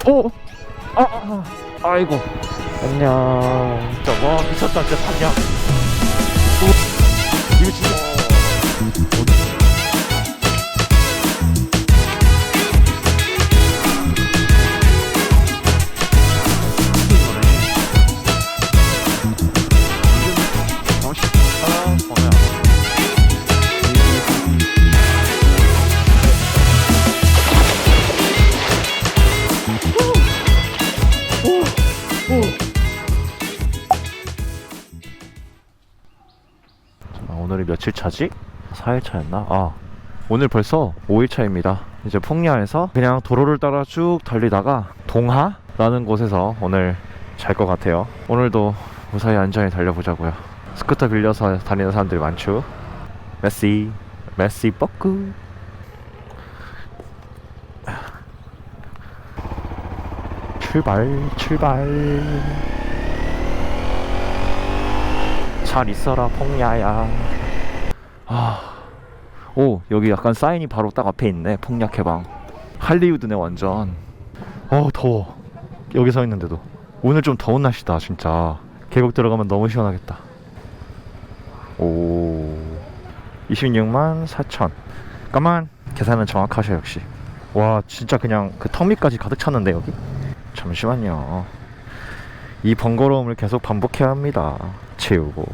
오! 아이고. 안녕. 진짜, 와, 미쳤다. 진짜 단양. 이거 진짜. 오늘이 며칠 차지? 4일 차였나? 오늘 벌써 5일 차입니다. 이제 풍야에서 그냥 도로를 따라 쭉 달리다가 동하라는 곳에서 오늘 잘 것 같아요. 오늘도 무사히 안전히 달려보자고요. 스쿠터 빌려서 다니는 사람들이 많죠. 메시 뻐꾸. 출발. 잘 있어라 풍야야. 오, 여기 약간 사인이 바로 딱 앞에 있네. 풍약 해방. 할리우드네 완전. 더워. 여기 서 있는데도. 오늘 좀 더운 날씨다 진짜. 계곡 들어가면 너무 시원하겠다. 오, 26만 4천. 잠깐만, 계산은 정확하셔 역시. 와, 진짜 그냥 그 턱 밑까지 가득 찼는데 여기? 잠시만요. 이 번거로움을 계속 반복해야 합니다. 채우고.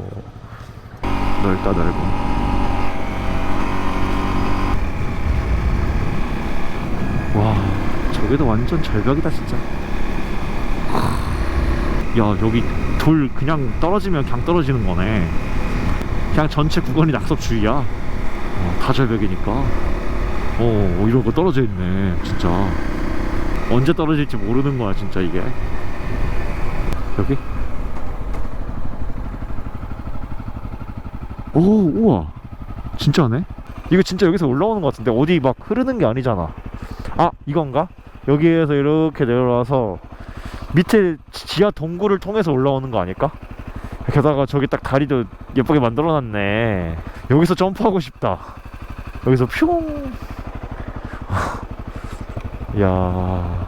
넓다 넓어. 와, 저기도 완전 절벽이다 진짜. 야, 여기 돌 그냥 떨어지면 그냥 떨어지는 거네. 그냥 전체 구간이 낙석주의야. 다 절벽이니까. 이러고 떨어져 있네 진짜. 언제 떨어질지 모르는 거야 진짜 이게. 여기? 오, 우와, 진짜네? 이거 진짜 여기서 올라오는 것 같은데 어디 막 흐르는 게 아니잖아. 이건가? 여기에서 이렇게 내려와서 밑에 지하 동굴을 통해서 올라오는 거 아닐까? 게다가 저기 딱 다리도 예쁘게 만들어놨네. 여기서 점프하고 싶다. 여기서 퓨. 야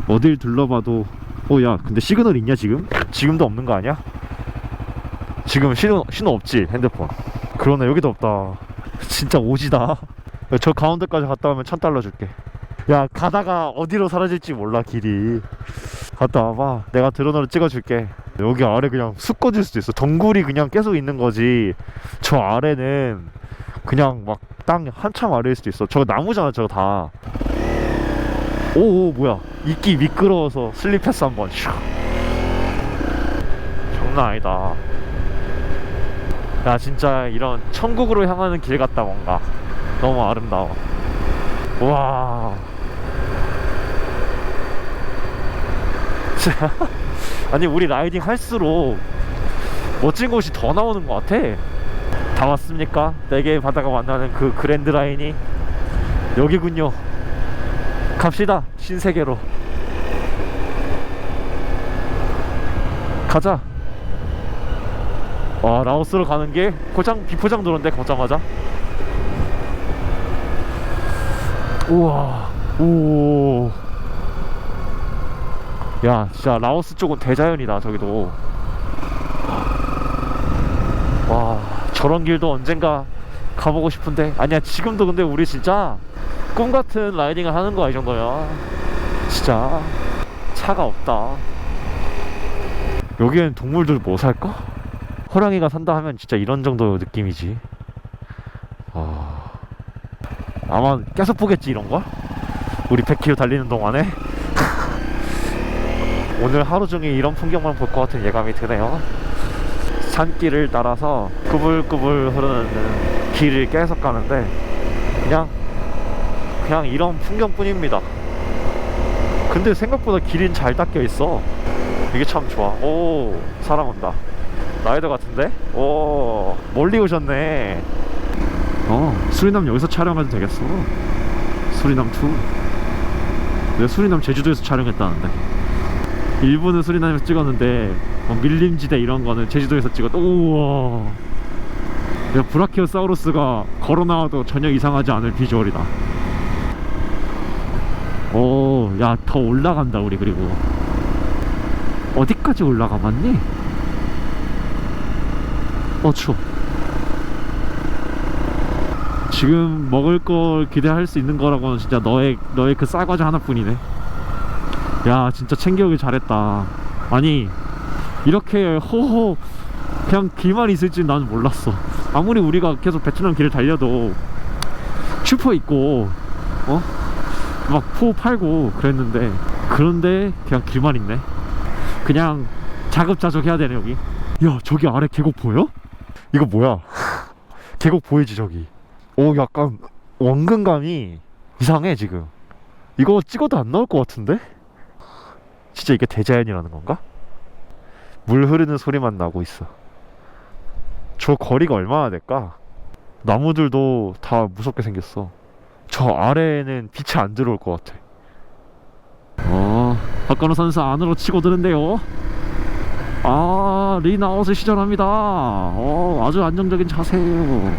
어딜 둘러봐도. 야, 근데 시그널 있냐 지금? 지금도 없는 거 아니야? 지금 신호 없지 핸드폰. 그러네, 여기도 없다. 진짜 오지다. 저 가운데까지 갔다 오면 $1000 줄게. 야, 가다가 어디로 사라질지 몰라 길이. 갔다 와봐. 내가 드론으로 찍어줄게. 여기 아래 그냥 쑥 꺼질 수도 있어. 동굴이 그냥 계속 있는 거지. 저 아래는 그냥 막 땅 한참 아래일 수도 있어. 저거 나무잖아 저거 다. 오, 뭐야, 이끼 미끄러워서 슬립했어 한번. 장난 아니다. 야, 진짜 이런 천국으로 향하는 길 같다. 뭔가 너무 아름다워. 와. 아니, 우리 라이딩 할수록 멋진 곳이 더 나오는 것 같아. 다 왔습니까? 4개의 바다가 만나는 그 그랜드 라인이 여기군요. 갑시다, 신세계로 가자. 라오스로 가는 길 비포장 도로인데 걷자마자. 우와. 오. 야, 진짜 라오스 쪽은 대자연이다 저기도. 와, 저런 길도 언젠가 가보고 싶은데. 아니야, 지금도. 근데 우리 진짜 꿈같은 라이딩을 하는 거야 이 정도면. 진짜 차가 없다. 여기엔 동물들 뭐 살까? 호랑이가 산다 하면 진짜 이런 정도 느낌이지. 아마 계속 보겠지 이런걸? 우리 100km 달리는 동안에. 오늘 하루 종일 이런 풍경만 볼 것 같은 예감이 드네요. 산길을 따라서 꾸불꾸불 흐르는 길을 계속 가는데 그냥 이런 풍경뿐입니다. 근데 생각보다 길은 잘 닦여 있어. 이게 참 좋아. 오, 사람 온다. 라이더 같은데? 오, 멀리 오셨네. 수리남 여기서 촬영해도 되겠어. 수리남 2. 내가 수리남 제주도에서 촬영했다는데. 일본은 수리남에서 찍었는데 밀림지대 이런 거는 제주도에서 찍었다. 우와. 야, 브라키오사우루스가 걸어 나와도 전혀 이상하지 않을 비주얼이다. 야, 더 올라간다 우리. 그리고 어디까지 올라가봤니? 추워. 지금 먹을 걸 기대할 수 있는 거라고는 진짜 너의 그 쌀과자 하나뿐이네. 야, 진짜 챙겨오길 잘했다. 아니, 이렇게 호호 그냥 길만 있을 줄 나는 몰랐어. 아무리 우리가 계속 베트남 길을 달려도 슈퍼 있고 막 포 팔고 그랬는데, 그런데 그냥 길만 있네. 그냥 자급자족 해야 되네 여기. 야, 저기 아래 계곡 보여? 이거 뭐야? 계곡 보이지 저기? 오, 약간 원근감이 이상해 지금. 이거 찍어도 안 나올 것 같은데? 진짜 이게 대자연이라는 건가? 물 흐르는 소리만 나고 있어. 저 거리가 얼마나 될까? 나무들도 다 무섭게 생겼어. 저 아래에는 빛이 안 들어올 것 같아. 박건우 선수 안으로 치고 드는데요. 리나웃을 시전합니다. 아주 안정적인 자세예요.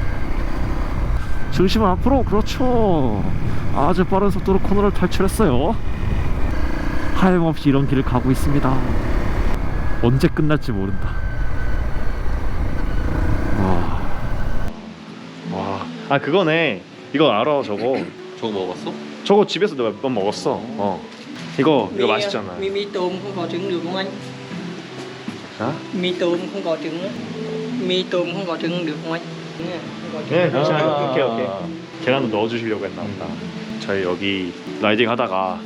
중심을 앞으로. 그렇죠. 아주 빠른 속도로 코너를 탈출했어요. 하염없이 이런 길을 가고 있습니다. 언제 끝날지 모른다. 와. 그거네. 이거 알아 저거. 저거 먹어봤어? 저거 집에서 내가 몇 번 먹었어. 이거 맛있잖아. Mì tôm không có trứng được không anh? Hả? Mì tôm không có trứng á. Mì tôm không có trứng được không anh? Không có trứng. 네, 괜찮아요. 오케이. 계란도 넣어주시려고 했나 보다. 저희 여기 라이딩 하다가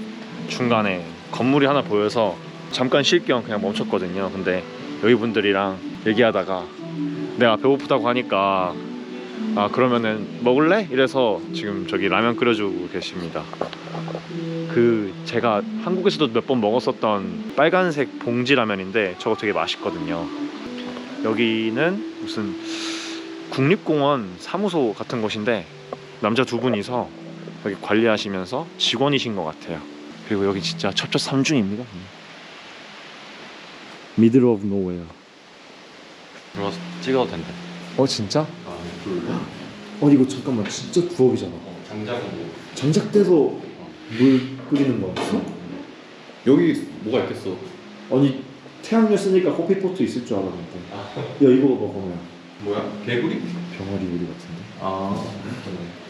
중간에 건물이 하나 보여서 잠깐 쉴 겸 그냥 멈췄거든요. 근데 여기 분들이랑 얘기하다가 내가 배고프다고 하니까 그러면은 먹을래? 이래서 지금 저기 라면 끓여주고 계십니다. 그 제가 한국에서도 몇 번 먹었었던 빨간색 봉지 라면인데 저거 되게 맛있거든요. 여기는 무슨 국립공원 사무소 같은 곳인데 남자 두 분이서 여기 관리하시면서 직원이신 것 같아요. 그리고 여기 진짜 첩첩산중입니다. Middle of nowhere. 들어와서 찍어도 된대. 진짜? 둘. 이거 잠깐만, 진짜 부엌이잖아. 장작은 뭐? 장작대서 물 끓이는 거였어? 여기 뭐가 있겠어? 아니, 태양열 쓰니까 커피포트 있을 줄 알았는데. 야, 이거 봐봐. 보면 뭐야? 개구리? 병아리 우리 같은데.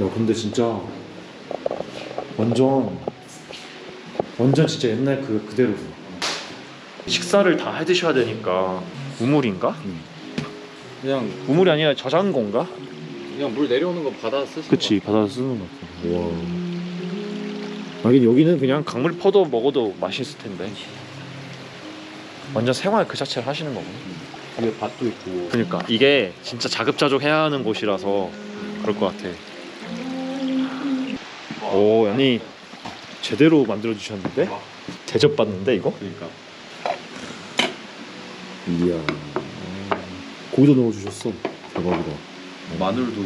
야, 근데 진짜 완전 진짜 옛날 그대로. 식사를 다 해드셔야 되니까 우물인가? 그냥 우물이 아니라 저장고인가? 그냥 물 내려오는 거 받아 쓰시는 그치, 받아서 쓰는 것 같아. 와. 하긴 여기는 그냥 강물 퍼도 먹어도 맛있을 텐데. 완전 생활 그 자체를 하시는 거구나. 위에 밭도 있고. 그러니까 이게 진짜 자급자족 해야 하는 곳이라서 그럴 것 같아. 오, 아니 제대로 만들어 주셨는데? 대접받는데 이거? 그러니까. 이야. 고기도 넣어 주셨어. 대박이다. 마늘도.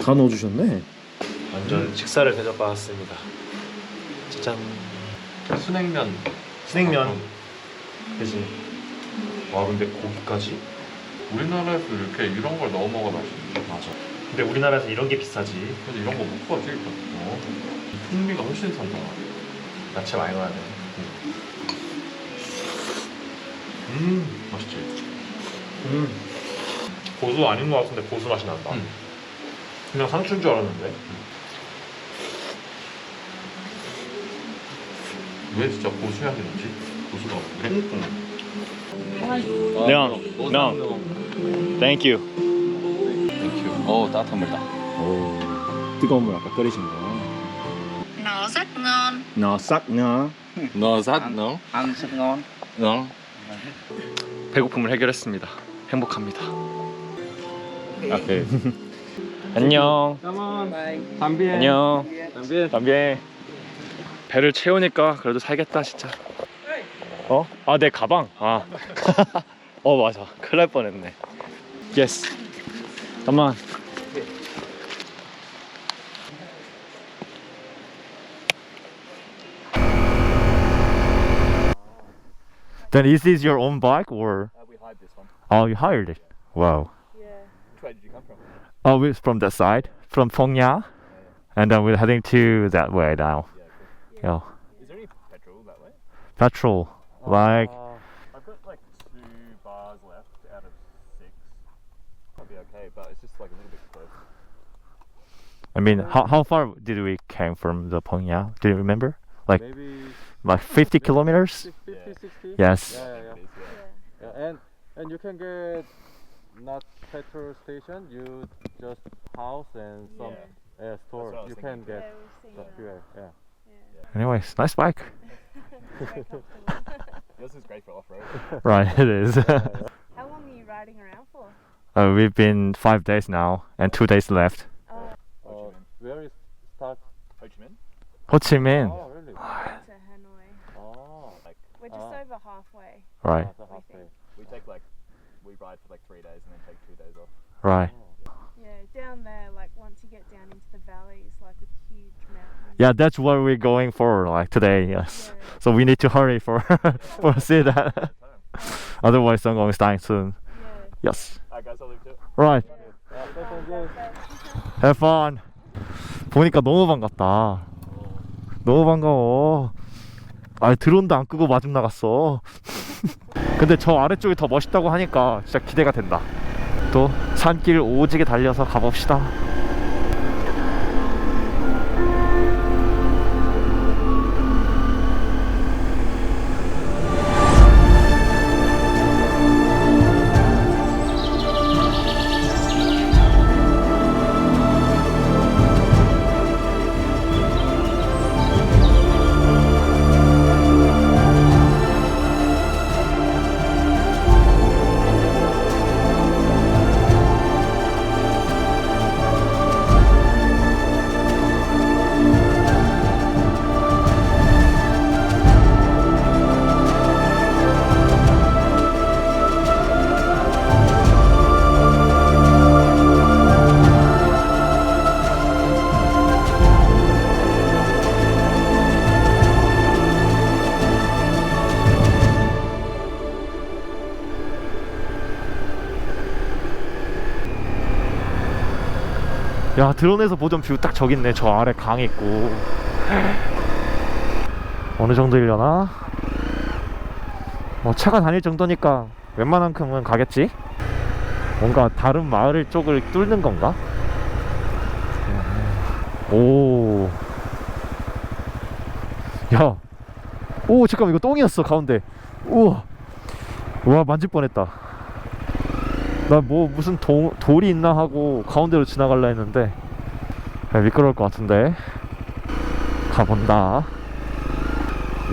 다 넣어 주셨네. 완전 식사를 대접받았습니다. 짜잔. 순냉면. 스낵면. 그치. 와, 근데 고기까지? 우리나라에서 이렇게 이런 걸 넣어 먹어 맛있는데. 맞아. 근데 우리나라에서 이런 게 비싸지. 근데 이런 거 못 구하지 일단. 풍미가 훨씬 산다. 야채 많이 넣어야 돼. 맛있지. 고수 아닌 것 같은데 고수 맛이 난다. 그냥 상추인 줄 알았는데. 왜 진짜 고수 향이 나지? 고수가 왜? No. Thank you. 땡큐. 따뜻한 물다. 오, 뜨거운 물 아까 끓이신 거. Nó rất ngon. 너 싹 너. 너 삿? 너? Ăn rất ngon. 너? 배고픔을 해결했습니다. 행복합니다. 오케이. 안녕. Bye. 안녕. 담배. 배를 채우니까 그래도 살겠다 진짜. 내 가방. 맞아. 큰일 날 뻔했네. Yes. Come on. Then is this your own bike or? We hired this one. Oh, you hired it. Wow. Where did you come from? Oh, we're from that side, from Phong Nha, and then we're heading to that way now. Yeah, cool. Yeah. petrol. Like I've got like 2 bars left out of 6. I'll be okay, but it's just like a little bit close. I mean, how far did we came from the Pyongyang? Do you remember? Like Maybe 50 kilometers? 50, Yeah. 60? Yes. Yeah, yeah, It yeah. is, yeah. Yeah, and you can get not petrol station, you just house and some store. what I was You thinking. can get we've seen the that. fuel. Yeah. Anyways, nice bike. Very comfortable. Yours is great for off-road. Right, it is. How long are you riding around for? We've been 5 days now and 2 days left. Oh, Ho Chi Minh. Where is start? Ho Chi Minh? Ho Chi Minh. Oh, really? to Hanoi. Oh, Like, We're just over halfway. Right, that's a halfway. we ride for like 3 days and then take 2 days off. right. Yeah, down there, like once you get down into the valleys, like with huge mountains. Yeah, that's what we're going for like today. Yes. Yeah. So we need to hurry for for see that. Otherwise, Songong is dying soon. Yeah. Yes. Alright guys, I'll leave it. Right. Yeah, thank you. Have fun. 보니까 너무 반갑다. 너무 반가워. 아, 드론도 안 끄고 마중 나갔어. 근데 저 아래쪽이 더 멋있다고 하니까 진짜 기대가 된다. 또 산길 오지게 달려서 가봅시다. 야, 드론에서 보던 뷰 딱 저기 있네. 저 아래 강 있고. 어느 정도 일려나? 뭐 차가 다닐 정도니까 웬만한큼은 가겠지? 뭔가 다른 마을 쪽을 뚫는 건가? 오. 야. 오, 잠깐만, 이거 똥이었어, 가운데. 우와. 우와, 만질 뻔했다. 나 뭐 무슨 돌이 있나 하고 가운데로 지나갈라 했는데 미끄러울 것 같은데. 가본다.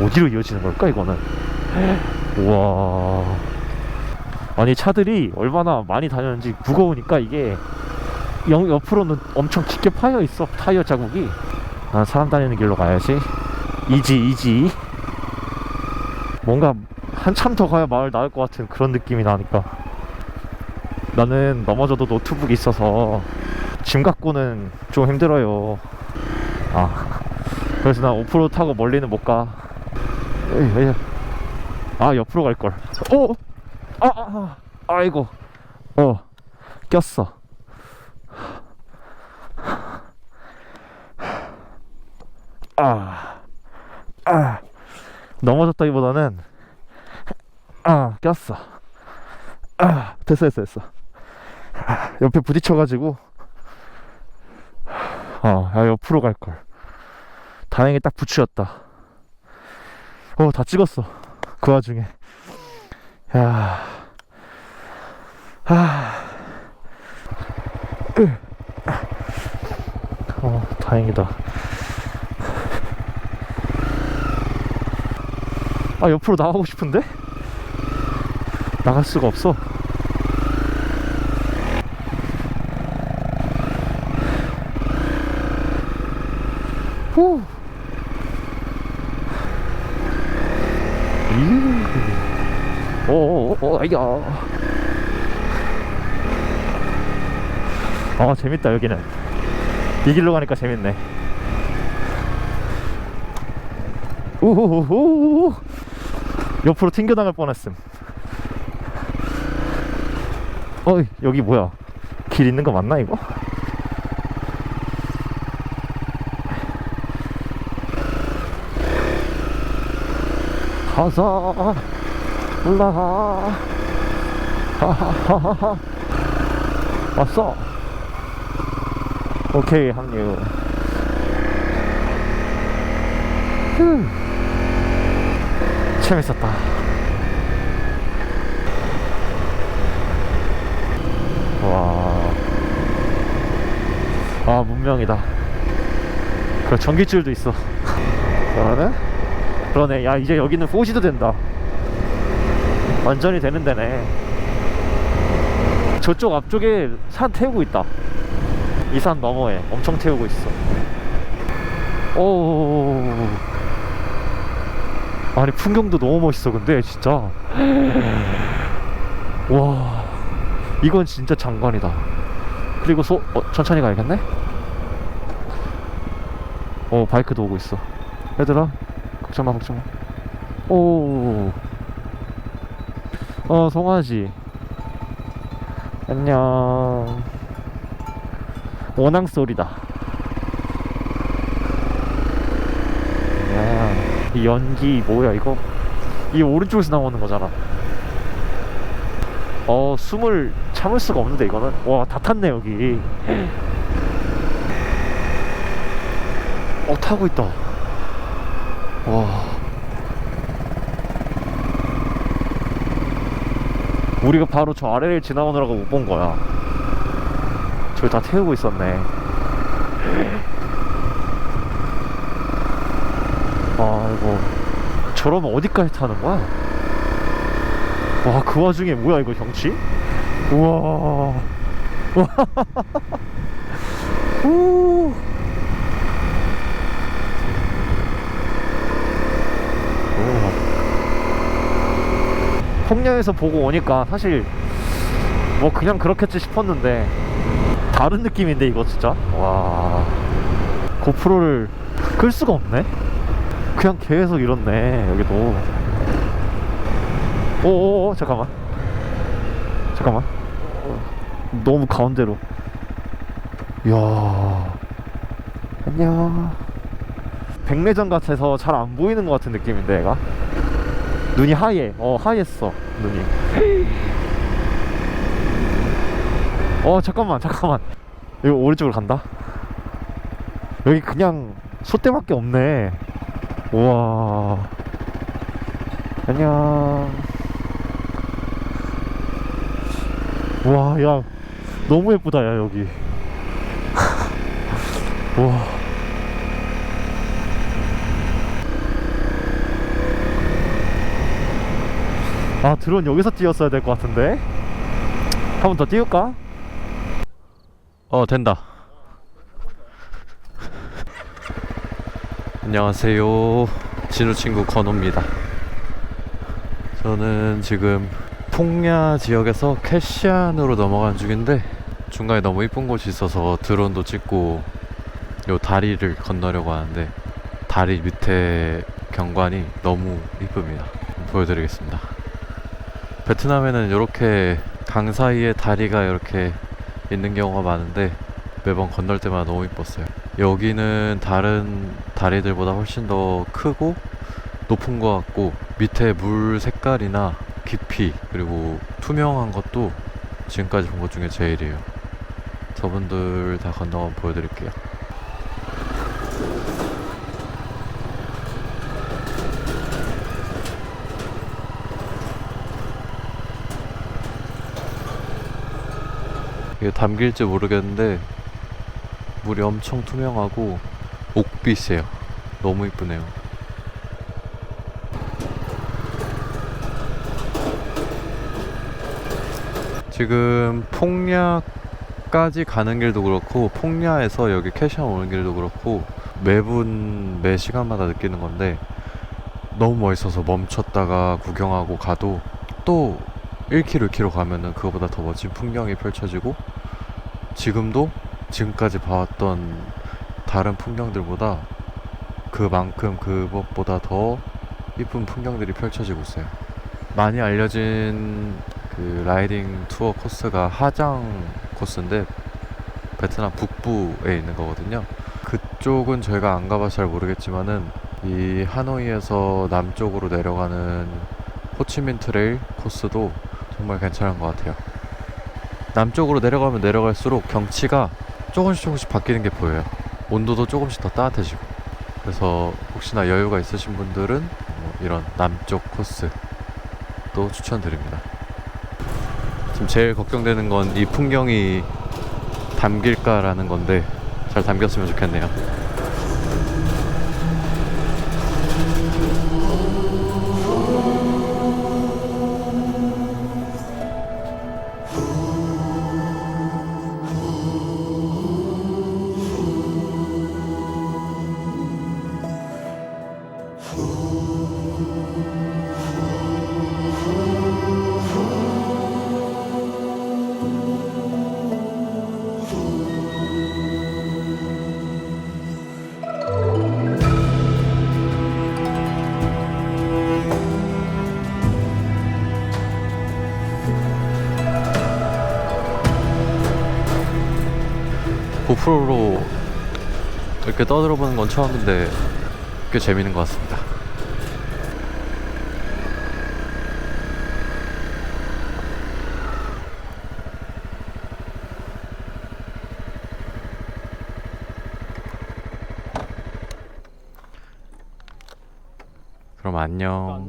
어디로 이어지는 걸까 이거는? 우와. 아니 차들이 얼마나 많이 다녔는지 무거우니까 이게 옆으로는 엄청 깊게 파여 있어. 타이어 자국이. 난 사람 다니는 길로 가야지. 이지. 뭔가 한참 더 가야 마을 나을 것 같은 그런 느낌이 나니까. 나는 넘어져도 노트북이 있어서 짐 갖고는 좀 힘들어요. 그래서 난 오프로드 타고 멀리는 못 가. 옆으로 갈걸. 아이고. 꼈어. 넘어졌다기보다는 꼈어. 됐어. 옆에 부딪혀가지고 야, 옆으로 갈걸. 다행히 딱 붙였다. 다 찍었어 그 와중에. 야. 다행이다. 옆으로 나가고 싶은데 나갈 수가 없어. 후. 아야. 재밌다 여기는. 이 길로 가니까 재밌네. 우후후후. 옆으로 튕겨나갈 뻔했음. 여기 뭐야? 길 있는 거 맞나 이거? 가자 올라가. 하하하하. 왔어. 오케이 합류. 재밌었다. 와. 아 문명이다. 그 전기줄도 있어. 그러네? 그러네. 야 이제 여기는 4G도 된다. 완전히 되는 데네. 저쪽 앞쪽에 산 태우고 있다. 이 산 너머에 엄청 태우고 있어. 오. 아니 풍경도 너무 멋있어. 근데 진짜 와 이건 진짜 장관이다. 그리고 천천히 가야겠네. 바이크도 오고 있어. 얘들아 걱정마 걱정마. 오. 송아지 안녕. 원앙 소리다. 야, 이 연기 뭐야 이거? 이 오른쪽에서 나오는 거잖아. 숨을 참을 수가 없는데 이거는. 와, 다 탔네 여기. 타고 있다. 와. 우리가 바로 저 아래를 지나오느라고 못 본 거야. 저기 다 태우고 있었네. 아이고, 저러면 어디까지 타는 거야? 와, 그 와중에 뭐야 이거 경치? 우와. 와. 우. 폭녀에서 보고 오니까 사실 뭐 그냥 그렇겠지 싶었는데 다른 느낌인데 이거 진짜. 와, 고프로를 끌 수가 없네. 그냥 계속 이렇네 여기도. 오오오 잠깐만 너무 가운데로. 이야 안녕. 백내장 같아서 잘 안 보이는 것 같은 느낌인데 얘가. 눈이 하얘. 하얘어 눈이. 잠깐만 이거 오른쪽으로 간다. 여기 그냥 소떼밖에 없네. 우와 안녕. 와, 야 너무 예쁘다 야 여기. 와. 아, 드론 여기서 띄웠어야 될 것 같은데. 한 번 더 띄울까? 된다. 안녕하세요, 진우 친구 건호입니다. 저는 지금 폭야 지역에서 캐시안으로 넘어가는 중인데 중간에 너무 이쁜 곳이 있어서 드론도 찍고 요 다리를 건너려고 하는데 다리 밑에 경관이 너무 이쁩니다. 보여드리겠습니다. 베트남에는 이렇게 강 사이에 다리가 이렇게 있는 경우가 많은데 매번 건널 때마다 너무 이뻤어요. 여기는 다른 다리들보다 훨씬 더 크고 높은 것 같고 밑에 물 색깔이나 깊이 그리고 투명한 것도 지금까지 본 것 중에 제일이에요. 저분들 다 건너가면 보여드릴게요. 이게 담길지 모르겠는데 물이 엄청 투명하고 옥빛이에요. 너무 이쁘네요. 지금 폭야까지 가는 길도 그렇고 폭야에서 여기 캐시안 오는 길도 그렇고 매분 매 시간마다 느끼는 건데 너무 멋있어서 멈췄다가 구경하고 가도 또 1km, 2km 가면은 그거보다 더 멋진 풍경이 펼쳐지고 지금도 지금까지 봐왔던 다른 풍경들보다 그만큼 그것보다 더 이쁜 풍경들이 펼쳐지고 있어요. 많이 알려진 그 라이딩 투어 코스가 하장 코스인데 베트남 북부에 있는 거거든요. 그쪽은 저희가 안 가봐서 잘 모르겠지만은 이 하노이에서 남쪽으로 내려가는 호치민 트레일 코스도 정말 괜찮은 것 같아요. 남쪽으로 내려가면 내려갈수록 경치가 조금씩 바뀌는 게 보여요. 온도도 조금씩 더 따뜻해지고. 그래서 혹시나 여유가 있으신 분들은 이런 남쪽 코스도 추천드립니다. 지금 제일 걱정되는 건 이 풍경이 담길까라는 건데 잘 담겼으면 좋겠네요. 고프로로 이렇게 떠들어보는 건 처음인데 꽤 재밌는 것 같습니다. 그럼 안녕.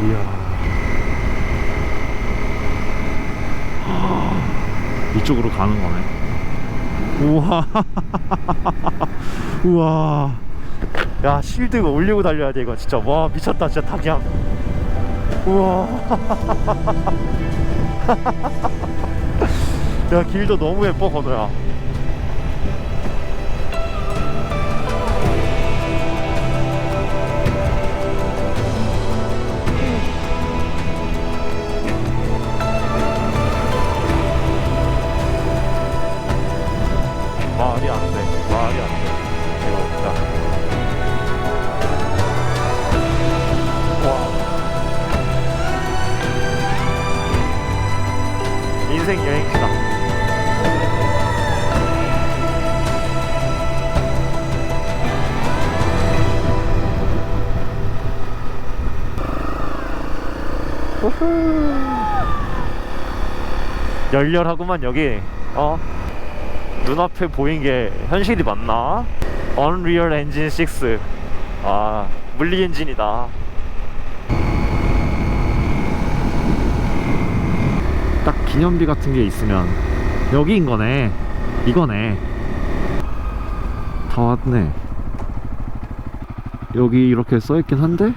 이야. 이쪽으로 가는 거네. 우와. 우와. 야, 실드 올리고 달려야 돼 이거 진짜. 와, 미쳤다 진짜 닭이야. 우와. 야, 길도 너무 예뻐 건우야. 말이 안 돼. 말이 안 돼. 이거 진짜. 와. 인생 여행지다. 우후. 열렬하구만 여기. 눈앞에 보인 게 현실이 맞나? Unreal Engine 6. 아, 물리 엔진이다. 딱 기념비 같은 게 있으면 여기인 거네. 이거네. 다 왔네. 여기 이렇게 써있긴 한데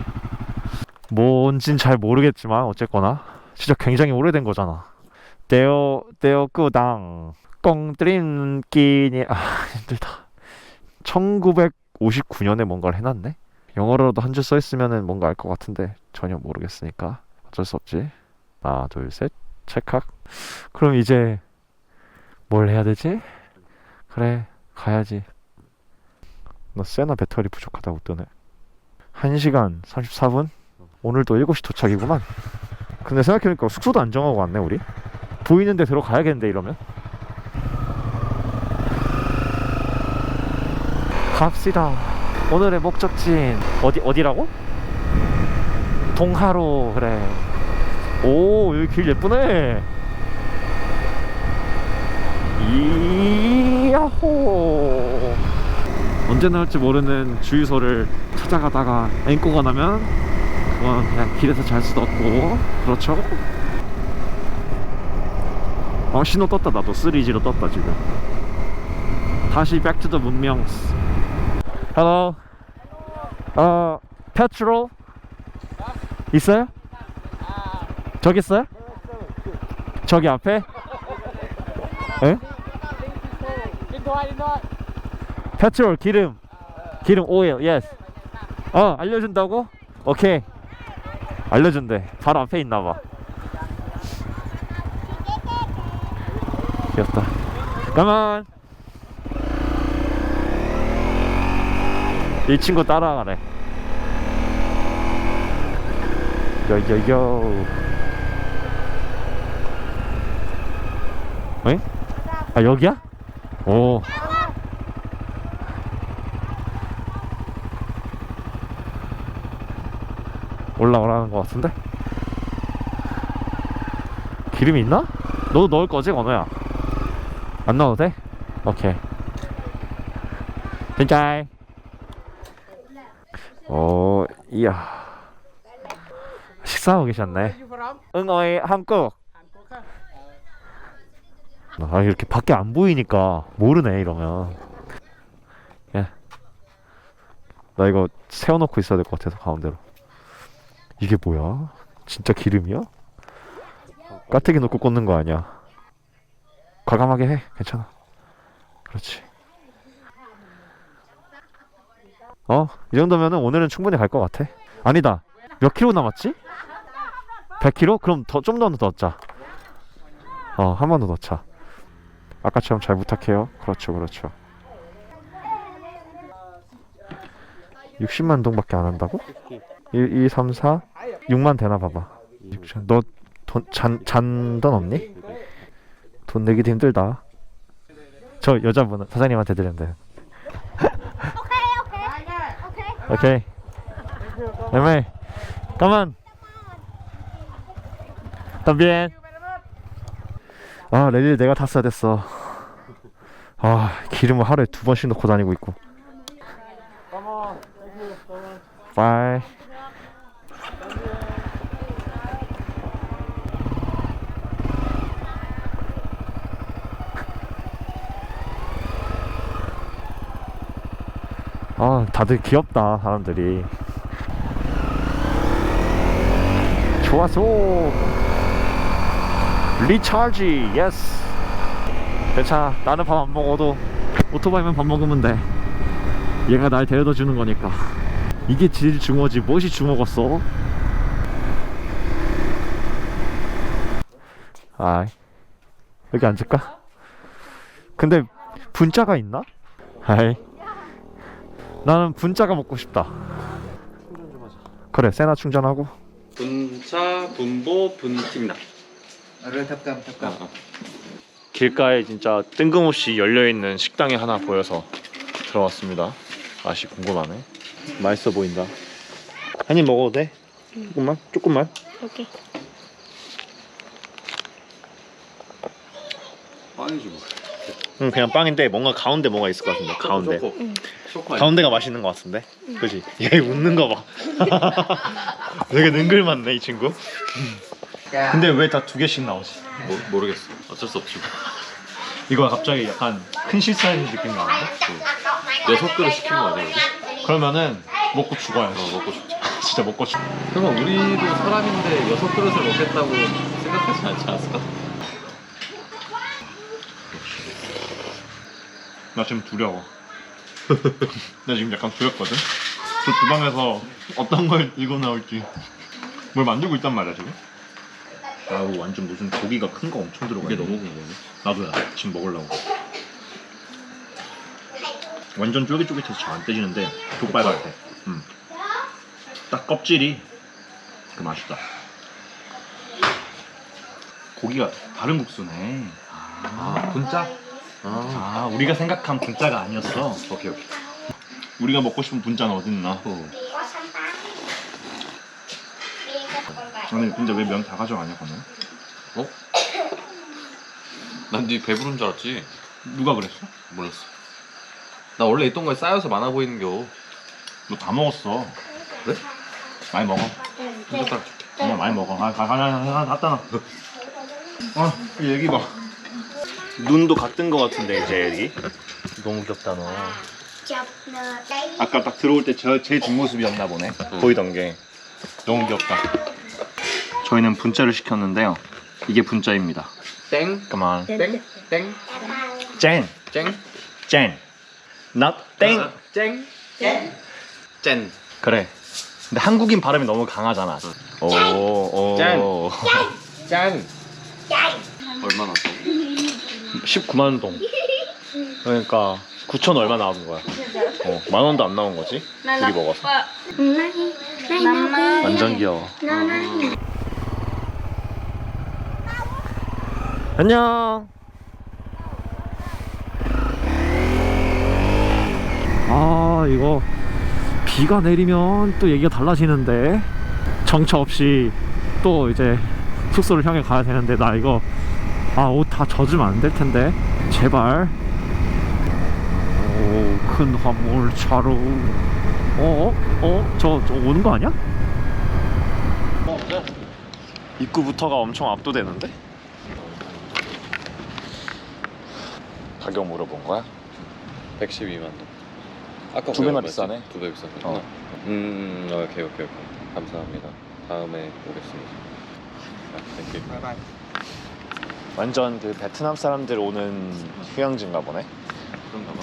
뭔진 잘 모르겠지만 어쨌거나 진짜 굉장히 오래된 거잖아. 데어끄당 꽁뜨린끼니. 힘들다. 1959년에 뭔가를 해놨네. 영어로도 한 줄 써있으면 뭔가 알 것 같은데 전혀 모르겠으니까 어쩔 수 없지. 하나 둘 셋 찰칵. 그럼 이제 뭘 해야 되지? 그래, 가야지. 나 세나 배터리 부족하다고 뜨네. 1시간 34분? 오늘도 7시 도착이구만. 근데 생각해보니까 숙소도 안 정하고 왔네 우리. 보이는 데 들어가야겠는데 이러면. 갑시다. 오늘의 목적지인 어디라고? 동하로. 그래. 오, 여기 길 예쁘네. 이야호. 언제 나올지 모르는 주유소를 찾아가다가 앵꼬가 나면 그건 그냥 길에서 잘 수도 없고. 그렇죠? 신호 떴다. 나도 3G로 떴다 지금. 다시 back to the 문명. Hello. petrol 있어요? 저기 있어요? 저기 앞에? 에? 페트롤 기름 오일. yes. 알려준다고? 오케이. 알려준대. 바로 앞에 있나봐. 귀엽다. Come on. 이 친구 따라가래. 요요요. 응? 아 여기야? 오. 올라오라는 것 같은데? 기름이 있나? 너도 넣을 거지, 건우야? 안 넣어도 돼? 오케이. 진짜. 오, 이야. 식사하고 계셨네. 응어이 한국. 아, 이렇게 밖에 안 보이니까 모르네, 이러면. 예. 나 이거 세워놓고 있어야 될 것 같아서, 가운데로. 이게 뭐야? 진짜 기름이야? 까트기 놓고 꽂는 거 아니야? 과감하게 해. 괜찮아. 그렇지. 이 정도면은 오늘은 충분히 갈 것 같아. 아니다. 몇 킬로 남았지? 100킬로? 그럼 좀 더 넣자. 한 번 더 넣자. 아까처럼 잘 부탁해요. 그렇죠, 그렇죠. 60만 동밖에 안 한다고? 1, 2, 3, 4, 6만 되나 봐봐. 너 잔돈 없니? 돈 내기도 힘들다. 저 여자분은 사장님한테 드리면 돼요. 오케이. 에메, 가만. 담비엔. 아, 레일 내가 탔어야 됐어. 아, 기름을 하루에 2번씩 넣고 다니고 있고. 바이. 아, 다들 귀엽다, 사람들이. 좋았어. 리차지, 예스. 괜찮아. 나는 밥 안 먹어도 오토바이만 밥 먹으면 돼. 얘가 날 데려다 주는 거니까. 이게 제일 중요하지. 무엇이 중요했어? 아, 여기 앉을까? 근데 분짜가 있나? 아이, 나는 분짜가 먹고 싶다. 충전 좀 하자. 그래, 세나 충전하고. 분차, 분보, 분팀나. 길가에 진짜 뜬금없이 열려있는 식당이 하나 보여서 들어왔습니다. 맛이 궁금하네. 맛있어 보인다. 한 입 먹어도 돼? 조금만? 조금만? 오케이. 빵이지 뭐. 응, 그냥 빵인데 뭔가 가운데 뭐가 있을 것 같은데. 가운데. 초코. 가운데가 맛있는 것 같은데. 그지? 얘 웃는 거 봐. 되게 능글맞네 이 친구. 근데 왜 다 2개씩 나오지? 모르겠어. 어쩔 수 없지. 이거 갑자기 약간 큰 실수하는 느낌 나는데? 6그릇 시킨 거 아니야 우리? 그러면은 먹고 죽어야지. 먹고 싶지. 진짜 먹고 죽어. 설마 우리도 사람인데 6그릇을 먹겠다고 생각하지 않지 않았을까? 나 지금 두려워. 나 지금 약간 두렵거든? 저 주방에서 어떤 걸 들고 나올지. 뭘 만들고 있단 말이야 지금? 아, 이거 완전 무슨 고기가 큰 거 엄청 들어가. 이게 너무 궁금해. 나도야. 지금 먹으려고. 완전 쫄깃쫄깃해서 잘 안 떼지는데 족발 같아. 딱 껍질이 그 맛이다. 고기가 다른 국수네. 분짜? 아, 우리가 생각한 분짜가 아니었어. 오케이. 우리가 먹고 싶은 분짜는 어딨나? 아니 근데 왜 면 다 가져가냐 건우? 어? 난 네 배부른 줄 알았지. 누가 그랬어? 몰랐어. 나 원래 있던 거에 쌓여서 많아 보이는겨. 너 다 먹었어. 그래? 많이 먹어. 진짜 딱 줄게. 정말 많이 먹어. 갖다 놔. 여기 봐. 눈도 같은 거 같은데 이제 여기. 너무 귀엽다 너. 아까 딱 들어올 때 제 뒷모습이었나 보네. 보이던 게. 너무 귀엽다. 저희는 분짜를 시켰는데요. 이게 분짜입니다. 땡. 그만. 땡. 땡. 짠. 쨍. 짠. not 땡. 쨍. 짠. 그래. 근데 한국인 발음이 너무 강하잖아. 오. 짠. 얼마나 더? 19만 동. 그러니까 9천 얼마 나오는 거야. 만 원도 안 나온 거지. 둘이 먹어서. 완전 귀여워. 안녕. 아 이거 비가 내리면 또 얘기가 달라지는데 정처 없이 또 이제 숙소를 향해 가야 되는데 나 이거 옷 다 젖으면 안 될 텐데 제발. 오, 큰 화물차로 저 오는 거 아니야? 입구부터가 엄청 압도되는데? 가격 물어본 거야? 112만 원. 아까 두 배나 얼마였지? 비싸네. 두 배 비싸네. 어. 오케이. 감사합니다. 다음에 오겠습니다. 땡큐. 완전 그 베트남 사람들 오는 휴양지인가 보네. 그런가 봐.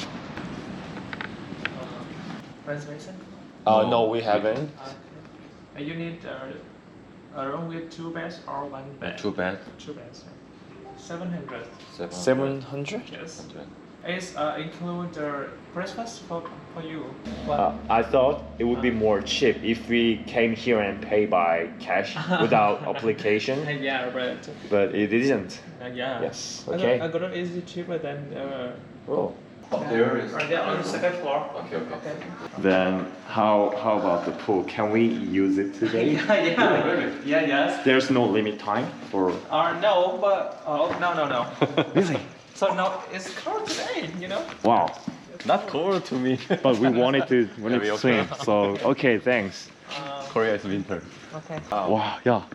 Reservation? No, we haven't. You need a room with 2 beds or 1 bed? Too bad. 2 beds. 700. 700? Yes. It's include the breakfast for you. I thought it would be more cheap if we came here and pay by cash without application, Yeah, but it isn't. yeah. Yes, I okay. got is cheaper than Oh. There is. right there on the second floor. Okay. Then how about the pool? Can we use it today? Yes. There's no limit time for. No, but no. Really? So no, it's cold today, you know. Wow. Not cold to me. But we wanted to we swim, so okay, thanks. Korea is winter. Okay. 와, 야,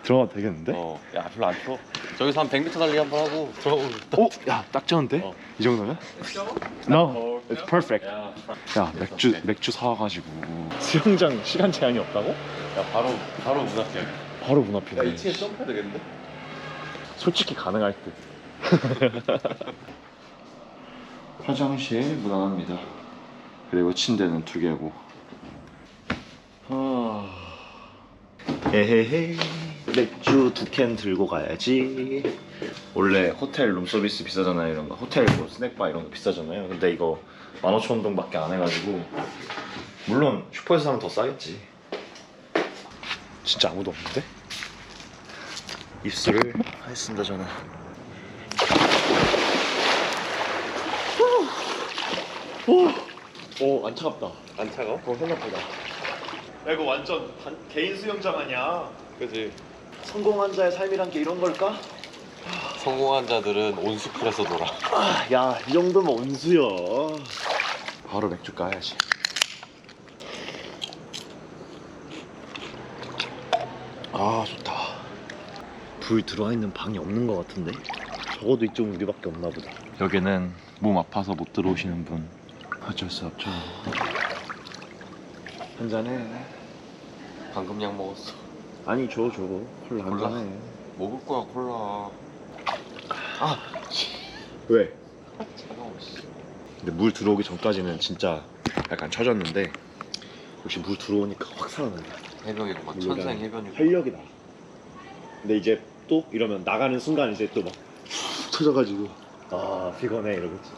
들어가도 되겠는데? 야 별로 안 추워. 저기서 한 100m 달리기 한번 하고 들어오고. 오, 야, 딱 좋은데? 이 정도면? Let's go. No, it's perfect. 야 맥주 사와가지고 수영장 시간 제한이 없다고? 바로 문 앞이야. 바로 문 앞이네. 야 2층에 점프해야 되겠는데? 솔직히 가능할 듯. 화장실 무난합니다. 그리고 침대는 2개고. 에헤헤. 맥주 2캔 들고 가야지. 원래 호텔 룸서비스 비싸잖아요. 이런 거 호텔 뭐 스낵바 이런 거 비싸잖아요. 근데 이거 15,000원밖에 안 해가지고, 물론 슈퍼에서 사면 더 싸겠지. 진짜 아무도 없는데? 입술을 하겠습니다. 저는 오, 안 차갑다. 안 차가워? 생각보다. 야, 이거 완전 개인 수영장 아니야. 그지. 성공한 자의 삶이란 게 이런 걸까? 성공한 자들은 온수풀에서 놀아. 야, 이 정도면 온수야. 바로 맥주 까야지. 좋다. 불 들어와 있는 방이 없는 것 같은데? 적어도 이쪽은 우리밖에 없나 보다. 여기는 몸 아파서 못 들어오시는 분 어쩔 수 없죠. 한잔해. 방금 약 먹었어. 아니, 줘. 콜라 콜라? 한잔해. 먹을 거야 콜라. 왜? 차가워. 씨. 근데 물 들어오기 전까지는 진짜 약간 처졌는데, 역시 물 들어오니까 확 살아난다. 해변이고 막 물로 천생 그냥 해변이고. 활력이 나. 근데 이제 또 이러면 나가는 순간 이제 또 막 쳐져가지고 피곤해 이러겠지.